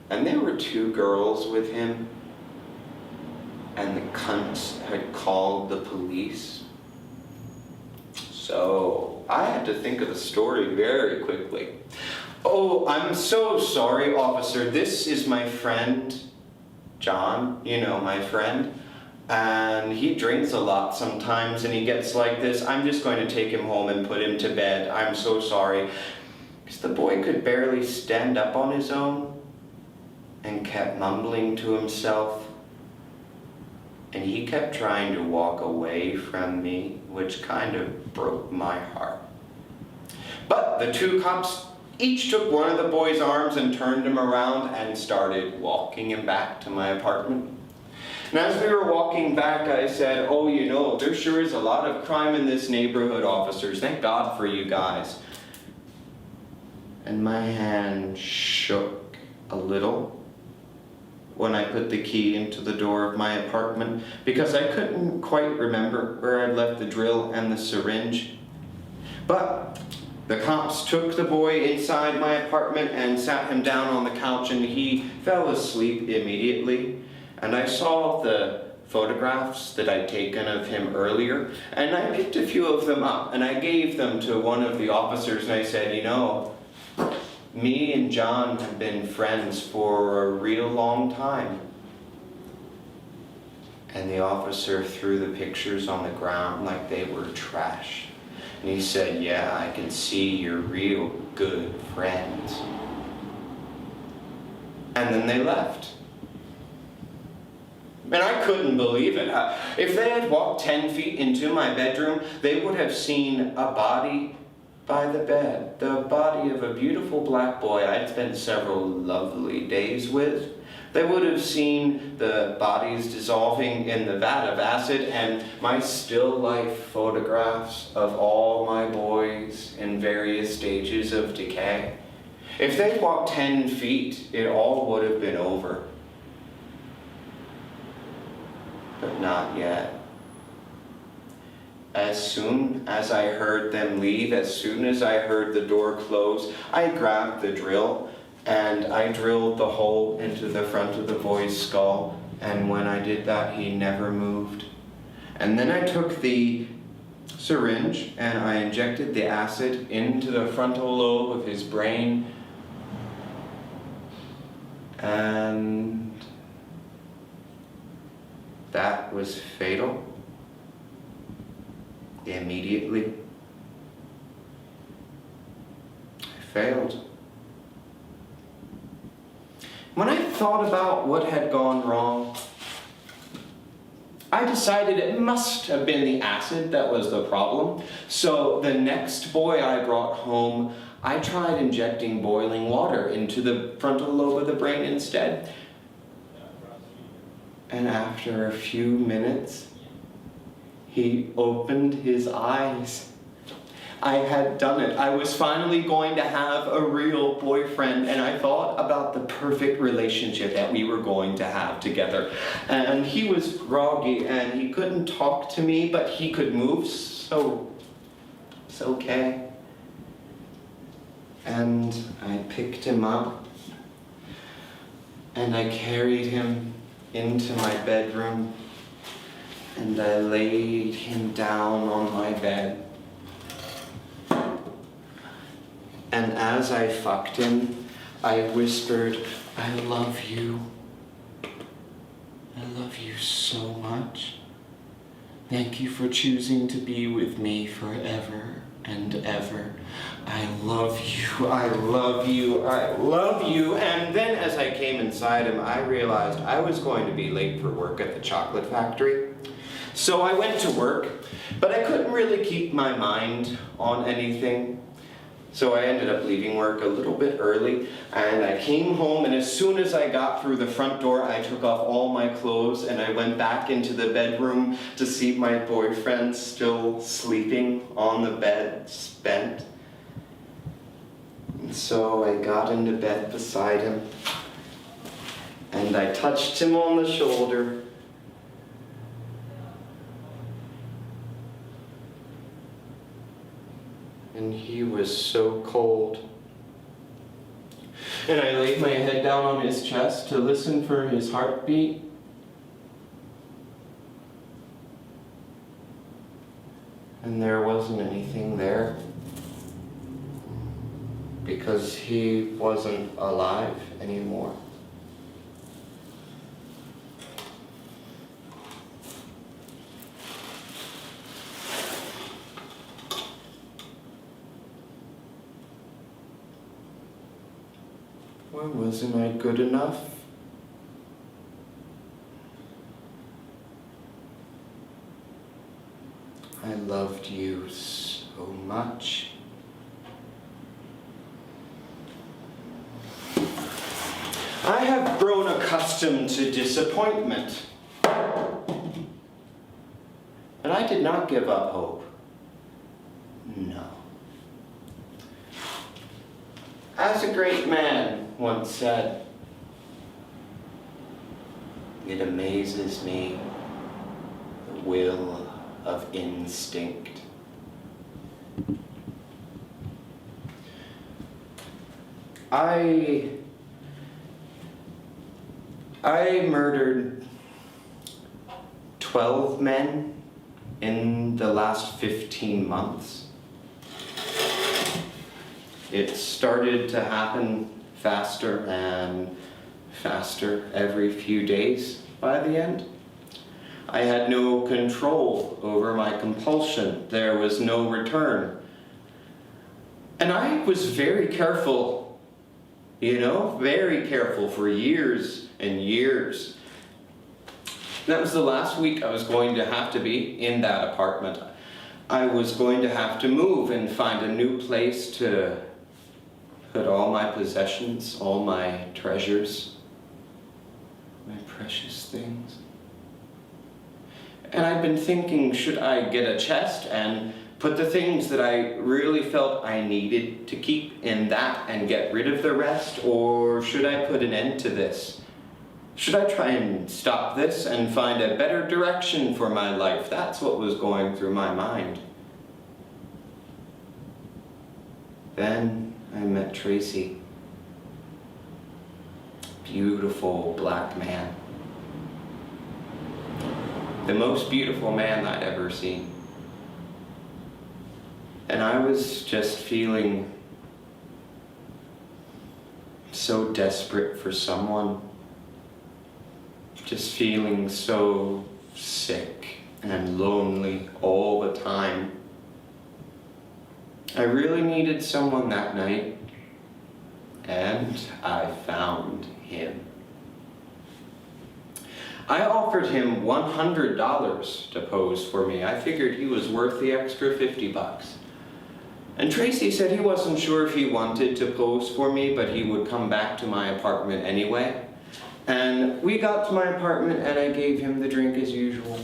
And there were 2 girls with him, and the cunts had called the police. So I had to think of a story very quickly. Oh, I'm so sorry, officer. This is my friend, John, my friend. And he drinks a lot sometimes, and he gets like this. I'm just going to take him home and put him to bed. I'm so sorry. Because the boy could barely stand up on his own and kept mumbling to himself. and he kept trying to walk away from me, which kind of broke my heart. But the two cops each took one of the boy's arms and turned him around and started walking him back to my apartment. And as we were walking back, I said, "Oh, you know, there sure is a lot of crime in this neighborhood, officers. Thank God for you guys." And my hand shook a little when I put the key into the door of my apartment because I couldn't quite remember where I'd left the drill and the syringe. But the cops took the boy inside my apartment and sat him down on the couch, and he fell asleep immediately. And I saw the photographs that I'd taken of him earlier, and I picked a few of them up, and I gave them to one of the officers, and I said, "You know, me and John have been friends for a real long time." And the officer threw the pictures on the ground like they were trash. And he said, "Yeah, I can see you're real good friends." And then they left. And I couldn't believe it. If they had walked 10 feet into my bedroom, they would have seen a body by the bed. The body of a beautiful black boy I'd spent several lovely days with. They would have seen the bodies dissolving in the vat of acid and my still life photographs of all my boys in various stages of decay. If they'd walked 10 feet, it all would have been over. But not yet. As soon as I heard them leave, as soon as I heard the door close, I grabbed the drill and I drilled the hole into the front of the boy's skull. And when I did that, he never moved. And then I took the syringe and I injected the acid into the frontal lobe of his brain. And that was fatal. Immediately, I failed. When I thought about what had gone wrong, I decided it must have been the acid that was the problem. So the next boy I brought home, I tried injecting boiling water into the frontal lobe of the brain instead. And after a few minutes, he opened his eyes. I had done it. I was finally going to have a real boyfriend, and I thought about the perfect relationship that we were going to have together. And he was groggy, and he couldn't talk to me, but he could move, so it's okay. And I picked him up, and I carried him into my bedroom, and I laid him down on my bed. And as I fucked him, I whispered, "I love you. I love you so much. Thank you for choosing to be with me forever and ever. I love you, I love you, I love you." And then as I came inside him, I realized I was going to be late for work at the chocolate factory. So I went to work, but I couldn't really keep my mind on anything. So I ended up leaving work a little bit early, and I came home, and as soon as I got through the front door, I took off all my clothes, and I went back into the bedroom to see my boyfriend still sleeping on the bed, spent. And so I got into bed beside him, and I touched him on the shoulder. And he was so cold. And I laid my head down on his chest to listen for his heartbeat. And there wasn't anything there, because he wasn't alive anymore. Why wasn't I good enough? I loved you so much. I have grown accustomed to disappointment. But I did not give up hope. No. As a great man once said, it amazes me, the will of instinct. I murdered 12 men in the last 15 months. It started to happen faster and faster every few days by the end. I had no control over my compulsion. There was no return. And I was very careful, very careful for years and years. That was the last week I was going to have to be in that apartment. I was going to have to move and find a new place to put all my possessions, all my treasures, my precious things. And I'd been thinking, should I get a chest and put the things that I really felt I needed to keep in that and get rid of the rest, or should I put an end to this? Should I try and stop this and find a better direction for my life? That's what was going through my mind. Then I met Tracy. Beautiful black man. The most beautiful man I'd ever seen. And I was just feeling so desperate for someone. Just feeling so sick and lonely all the time. I really needed someone that night, and I found him. I offered him $100 to pose for me. I figured he was worth the extra $50. And Tracy said he wasn't sure if he wanted to pose for me, but he would come back to my apartment anyway. And we got to my apartment and I gave him the drink as usual.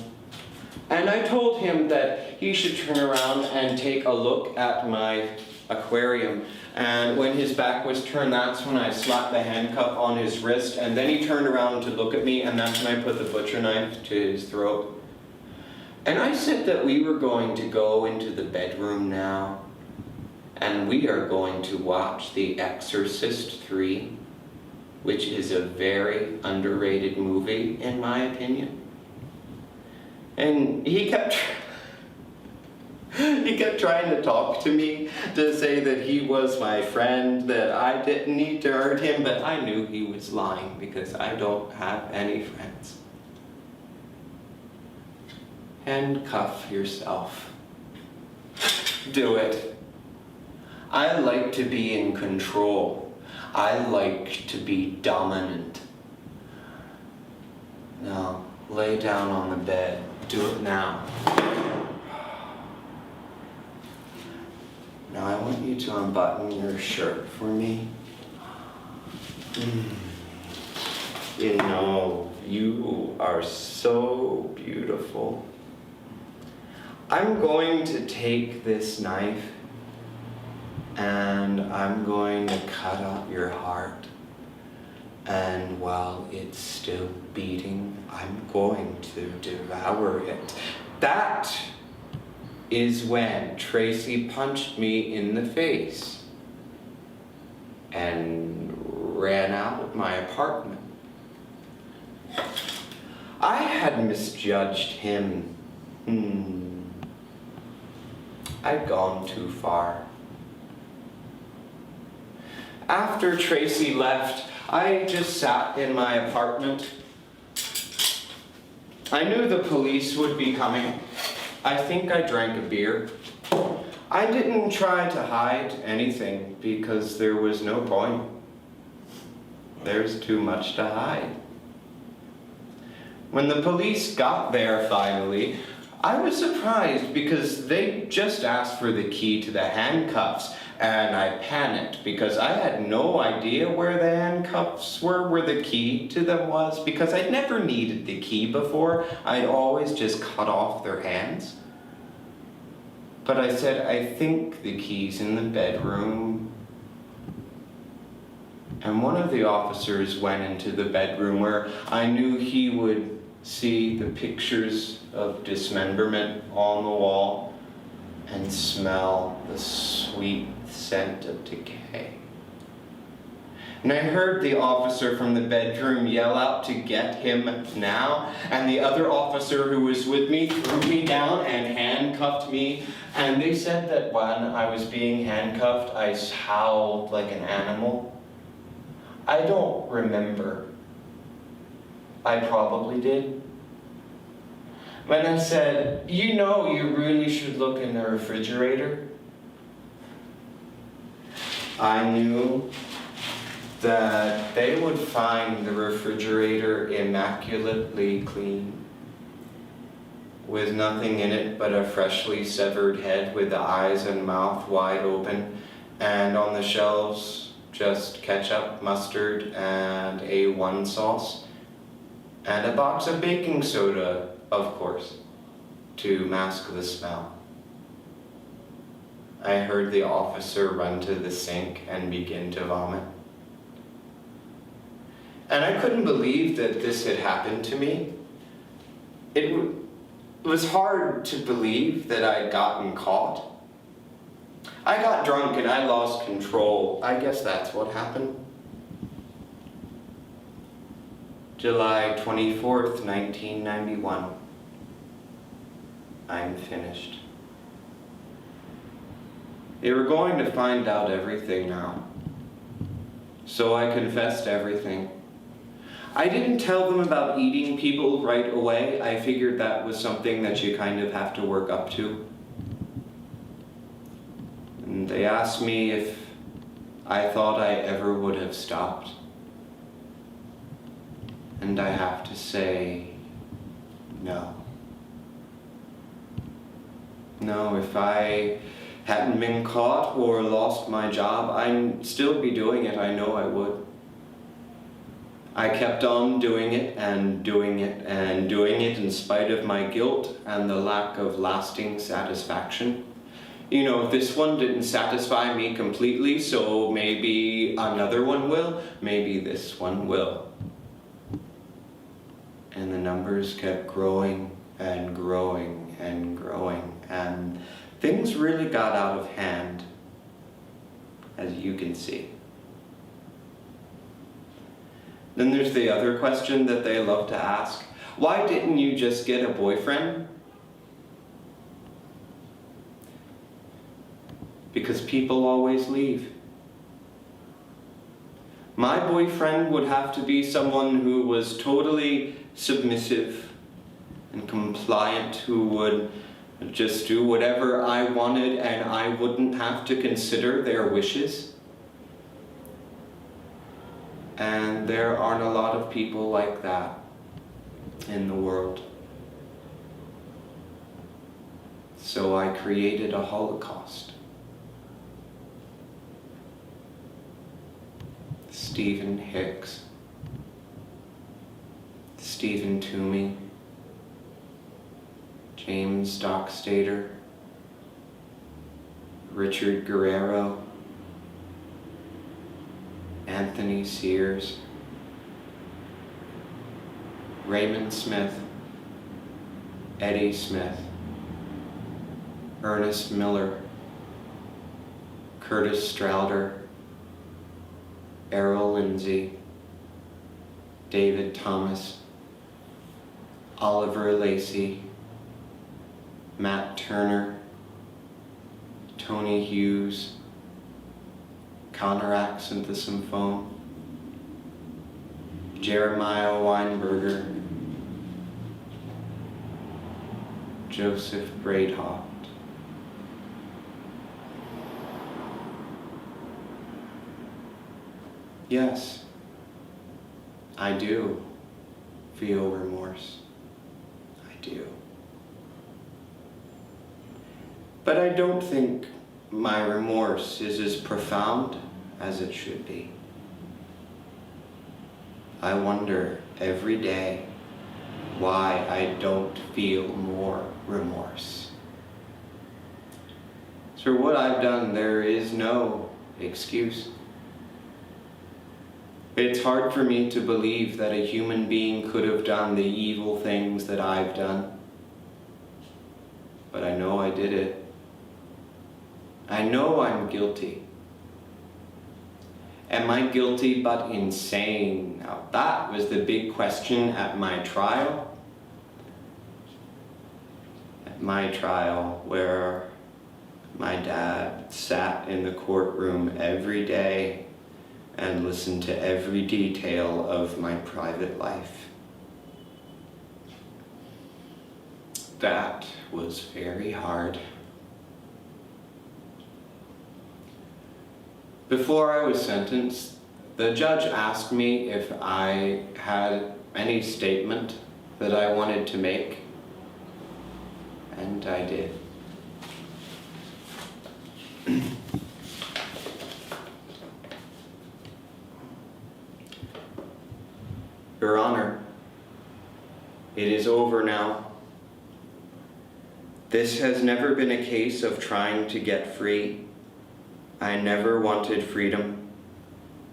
And I told him that he should turn around and take a look at my aquarium. And when his back was turned, that's when I slapped the handcuff on his wrist. And then he turned around to look at me, and that's when I put the butcher knife to his throat. And I said that we were going to go into the bedroom now, and we are going to watch The Exorcist 3, which is a very underrated movie, in my opinion. And he kept trying to talk to me, to say that he was my friend, that I didn't need to hurt him, but I knew he was lying because I don't have any friends. Handcuff yourself. Do it. I like to be in control. I like to be dominant. Now, lay down on the bed. Do it now. Now I want you to unbutton your shirt for me. You are so beautiful. I'm going to take this knife and I'm going to cut up your heart. And while it's still beating, I'm going to devour it. That is when Tracy punched me in the face and ran out of my apartment. I had misjudged him. I'd gone too far. After Tracy left, I just sat in my apartment. I knew the police would be coming. I think I drank a beer. I didn't try to hide anything because there was no point. There's too much to hide. When the police got there finally, I was surprised because they just asked for the key to the handcuffs, and I panicked because I had no idea where the handcuffs were, where the key to them was, because I'd never needed the key before. I'd always just cut off their hands. But I said, I think the key's in the bedroom. And one of the officers went into the bedroom where I knew he would see the pictures of dismemberment on the wall and smell the sweet scent of decay. And I heard the officer from the bedroom yell out to get him now, and the other officer who was with me threw me down and handcuffed me, and they said that when I was being handcuffed, I howled like an animal. I don't remember. I probably did. When I said, you know, you really should look in the refrigerator, I knew that they would find the refrigerator immaculately clean, with nothing in it but a freshly severed head with the eyes and mouth wide open, and on the shelves just ketchup, mustard, and A1 sauce, and a box of baking soda, of course, to mask the smell. I heard the officer run to the sink and begin to vomit. And I couldn't believe that this had happened to me. It was hard to believe that I'd gotten caught. I got drunk and I lost control. I guess that's what happened. July 24th, 1991. I'm finished. They were going to find out everything now. So I confessed everything. I didn't tell them about eating people right away. I figured that was something that you kind of have to work up to. And they asked me if I thought I ever would have stopped. And I have to say, no. No, if I hadn't been caught or lost my job, I'd still be doing it. I know I would. I kept on doing it and doing it and doing it in spite of my guilt and the lack of lasting satisfaction. You know, this one didn't satisfy me completely, so maybe another one will, maybe this one will. And the numbers kept growing and growing and growing, and things really got out of hand, as you can see. Then there's the other question that they love to ask. Why didn't you just get a boyfriend? Because people always leave. My boyfriend would have to be someone who was totally submissive and compliant, who would just do whatever I wanted and I wouldn't have to consider their wishes. And there aren't a lot of people like that in the world. So I created a holocaust. Stephen Hicks, Stephen Toomey, James Dockstader, Richard Guerrero, Anthony Sears, Raymond Smith, Eddie Smith, Ernest Miller, Curtis Stralder, Errol Lindsay, David Thomas, Oliver Lacey, Matt Turner, Tony Hughes, Connor Axanthisymphone, Jeremiah Weinberger, Joseph Braidhawk. Yes, I do feel remorse. I do. But I don't think my remorse is as profound as it should be. I wonder every day why I don't feel more remorse. For what I've done, there is no excuse. It's hard for me to believe that a human being could have done the evil things that I've done. But I know I did it. I know I'm guilty. Am I guilty but insane? Now that was the big question at my trial. At my trial, where my dad sat in the courtroom every day and listened to every detail of my private life. That was very hard. Before I was sentenced, the judge asked me if I had any statement that I wanted to make, and I did. Your Honor, it is over now. This has never been a case of trying to get free. I never wanted freedom.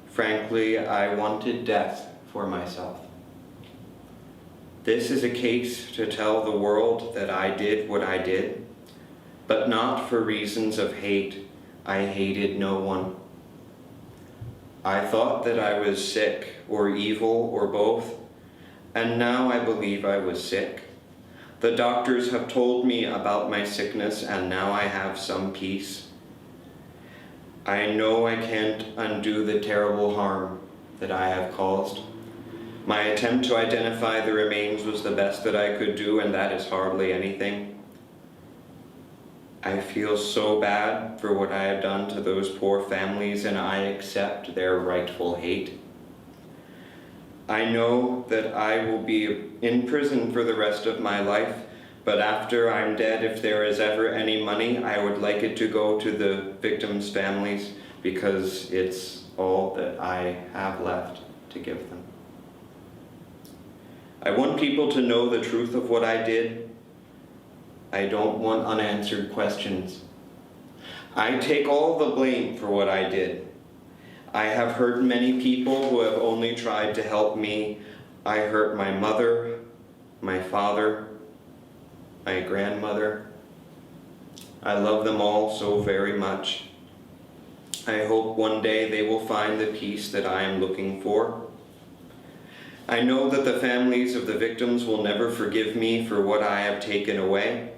Frankly, I wanted death for myself. This is a case to tell the world that I did what I did, but not for reasons of hate. I hated no one. I thought that I was sick or evil or both, and now I believe I was sick. The doctors have told me about my sickness, and now I have some peace. I know I can't undo the terrible harm that I have caused. My attempt to identify the remains was the best that I could do, and that is hardly anything. I feel so bad for what I have done to those poor families, and I accept their rightful hate. I know that I will be in prison for the rest of my life, but after I'm dead, if there is ever any money, I would like it to go to the victims' families, because it's all that I have left to give them. I want people to know the truth of what I did. I don't want unanswered questions. I take all the blame for what I did. I have hurt many people who have only tried to help me. I hurt my mother, my father, my grandmother. I love them all so very much. I hope one day they will find the peace that I am looking for. I know that the families of the victims will never forgive me for what I have taken away,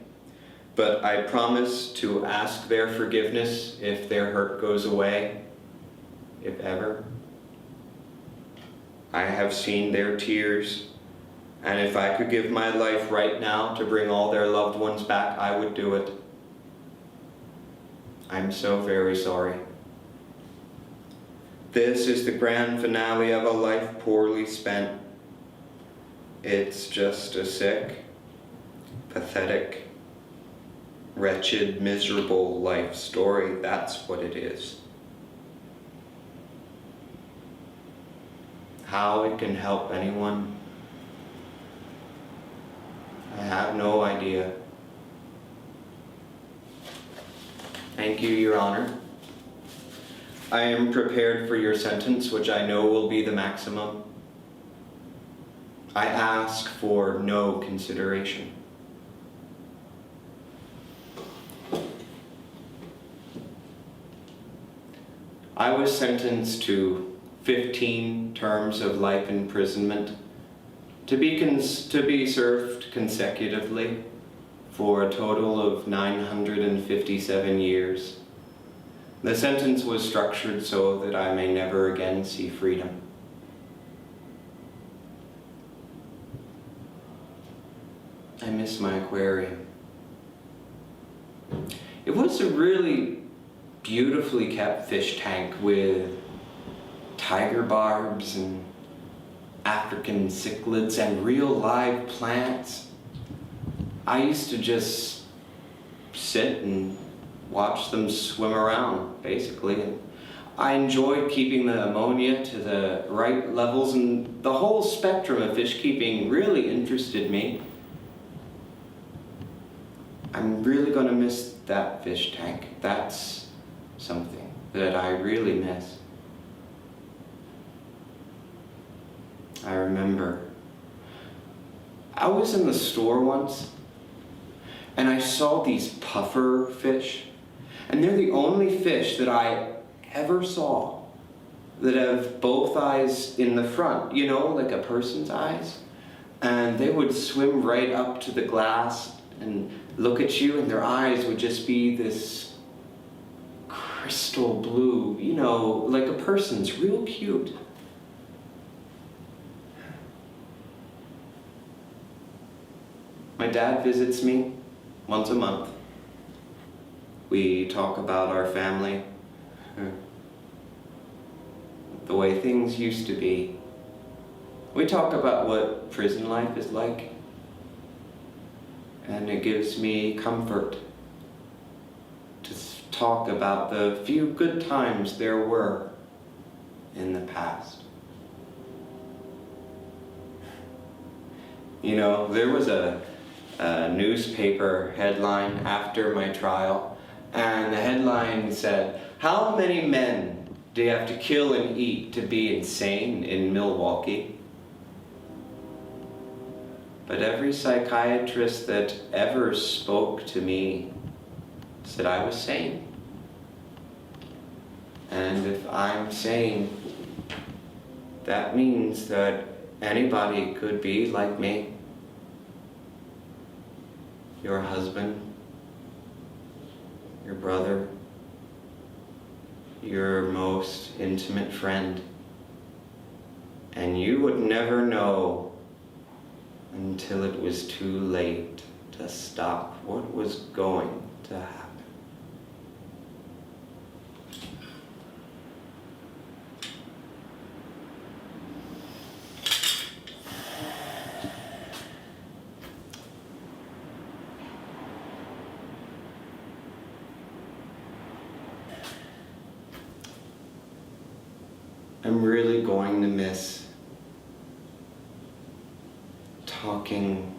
but I promise to ask their forgiveness if their hurt goes away, if ever. I have seen their tears, and if I could give my life right now to bring all their loved ones back, I would do it. I'm so very sorry. This is the grand finale of a life poorly spent. It's just a sick, pathetic, wretched, miserable life story. That's what it is. How it can help anyone, I have no idea. Thank you, Your Honor. I am prepared for your sentence, which I know will be the maximum. I ask for no consideration. I was sentenced to 15 terms of life imprisonment to be served consecutively for a total of 957 years. The sentence was structured so that I may never again see freedom. I miss my aquarium. It was a really beautifully kept fish tank with tiger barbs and African cichlids and real live plants. I used to just sit and watch them swim around, basically. And I enjoyed keeping the ammonia to the right levels, and the whole spectrum of fish keeping really interested me. I'm really gonna miss that fish tank. That's something that I really miss. I remember I was in the store once and I saw these puffer fish, and they're the only fish that I ever saw that have both eyes in the front, you know, like a person's eyes. And they would swim right up to the glass and look at you, and their eyes would just be this crystal blue, you know, like a person's, real cute. My dad visits me once a month. We talk about our family, the way things used to be. We talk about what prison life is like, and it gives me comfort to talk about the few good times there were in the past. You know, there was a newspaper headline after my trial, and the headline said, "How many men do you have to kill and eat to be insane in Milwaukee?" But every psychiatrist that ever spoke to me said I was sane. And if I'm sane, that means that anybody could be like me. Your husband, your brother, your most intimate friend. And you would never know until it was too late to stop what was going to happen. I'm really going to miss talking